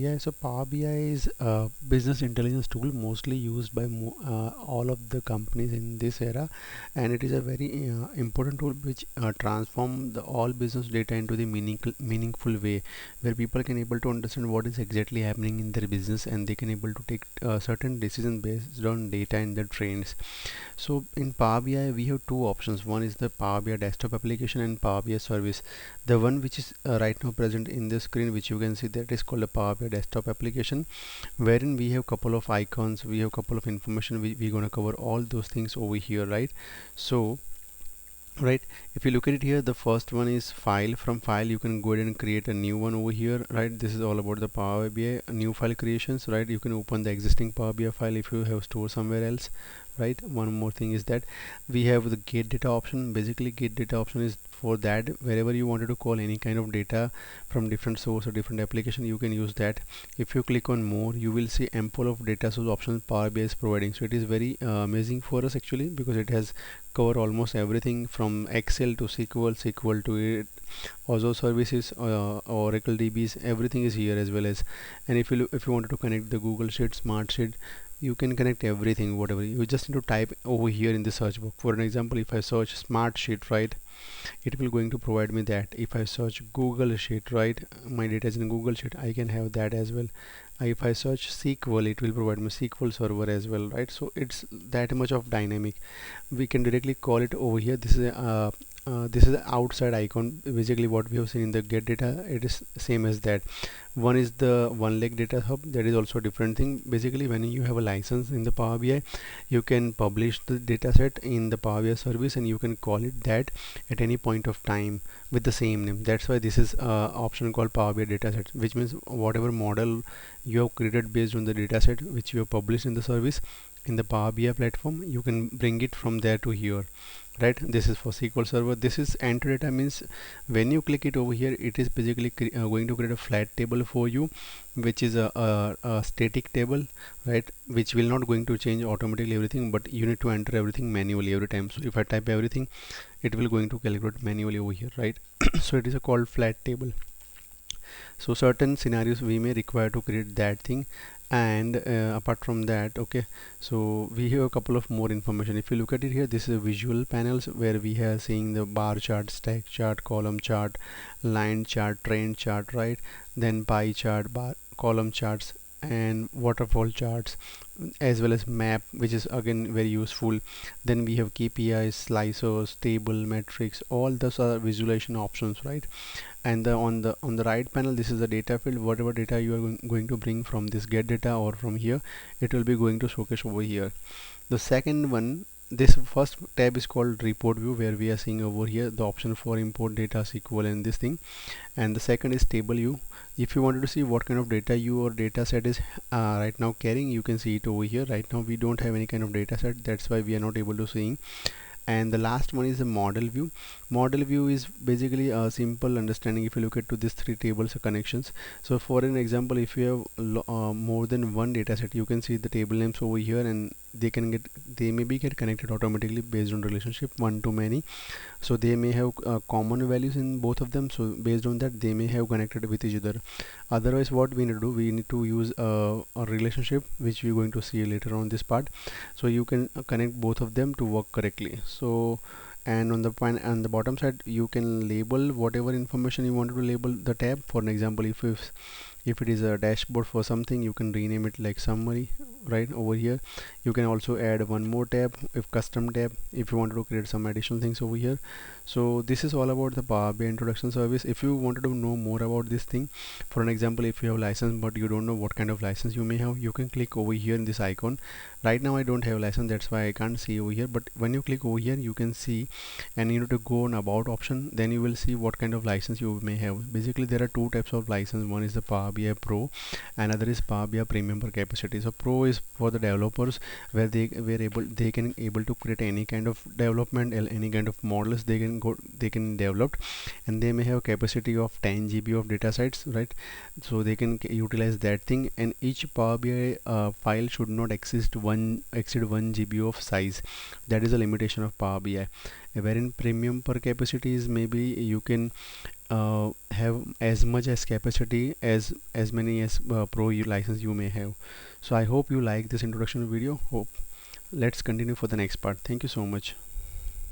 BI. So Power BI is a business intelligence tool mostly used by all of the companies in this era, and it is a very important tool which transform the all business data into the meaningful way, where people can able to understand what is exactly happening in their business, and they can able to take certain decisions based on data and the trends. So in Power BI we have two options. One is the Power BI desktop application and Power BI service. The one which is right now present in the screen, which you can see, that is called a Power BI desktop application, wherein we have couple of icons, we have couple of information. We're going to cover all those things over here, right? So right, if you look at it here, the first one is file. From file you can go ahead and create a new one over here, right? This is all about the Power BI new file creations, right? You can open the existing Power BI file if you have stored somewhere else, right? One more thing is that we have the get data option. Basically get data option is for that wherever you wanted to call any kind of data from different source or different application, you can use that. If you click on more, you will see ample of data source options Power BI is providing. So it is very amazing for us actually, because it has cover almost everything from Excel to SQL to it, Azure services, Oracle DBs, everything is here as well as. And if you wanted to connect the Google Sheet, Smart Sheet, you can connect everything. Whatever you just need to type over here in the search box. For an example, if I search Smart Sheet, right, it will going to provide me that. If I search Google Sheet, right, my data is in Google Sheet, I can have that as well. If I search SQL, it will provide me SQL server as well, right? So it's that much of dynamic. We can directly call it over here. This is the outside icon. Basically what we have seen in the get data, it is same as that. One is the one leg data hub, that is also a different thing. Basically when you have a license in the Power BI, you can publish the data set in the Power BI service, and you can call it that at any point of time with the same name. That's why this is option called Power BI dataset, which means whatever model you have created based on the dataset which you have published in the service in the Power BI platform, you can bring it from there to here, right? This is for SQL server. This is enter data, means when you click it over here, it is basically going to create a flat table for you, which is a static table, right, which will not going to change automatically everything, but you need to enter everything manually every time. So if I type everything, it will going to calculate manually over here, right? So it is a called flat table. So certain scenarios we may require to create that thing. And apart from that, okay, so we have a couple of more information. If you look at it here, this is a visual panels where we have seeing the bar chart, stack chart, column chart, line chart, trend chart, right? Then pie chart, bar column charts, and waterfall charts, as well as map, which is again very useful. Then we have KPIs, slicers, table, metrics, all those are visualization options, right? And on the right panel, this is the data field. Whatever data you are going to bring from this get data or from here, it will be going to showcase over here. The second one, this first tab is called report view, where we are seeing over here the option for import data, SQL, and this thing. And the second is table view. If you wanted to see what kind of data your data set is right now carrying, you can see it over here. Right now we don't have any kind of data set, that's why we are not able to seeing. And the last one is the model view. Model view is basically a simple understanding. If you look at to these three tables of connections, so for an example, if you have more than one data set, you can see the table names over here, and they maybe get connected automatically based on relationship one to many. So they may have common values in both of them, so based on that they may have connected with each other. Otherwise what we need to do, we need to use a relationship, which we're going to see later on this part. So you can connect both of them to work correctly. So, and on the bottom side, you can label whatever information you want to label the tab. For an example, if it is a dashboard for something, you can rename it like summary, right over here. You can also add one more tab, if custom tab, if you want to create some additional things over here. So this is all about the Power BI introduction service. If you wanted to know more about this thing, for an example, if you have license but you don't know what kind of license you may have, you can click over here in this icon. Right now I don't have license, that's why I can't see over here, but when you click over here, you can see, and you need to go on about option, then you will see what kind of license you may have. Basically there are two types of license. One is the Power BI Pro, another is Power BI Premium per capacity. So Pro is for the developers, where they can able to create any kind of development, any kind of models they can develop, and they may have capacity of 10 GB of data sets, right? So they can utilize that thing, and each Power BI file should not exceed 1 GB of size. That is a limitation of Power BI. Wherein premium per capacity is maybe you can have as much as capacity as many as license you may have. So I hope you like this introduction video. Hope let's continue for the next part. Thank you so much.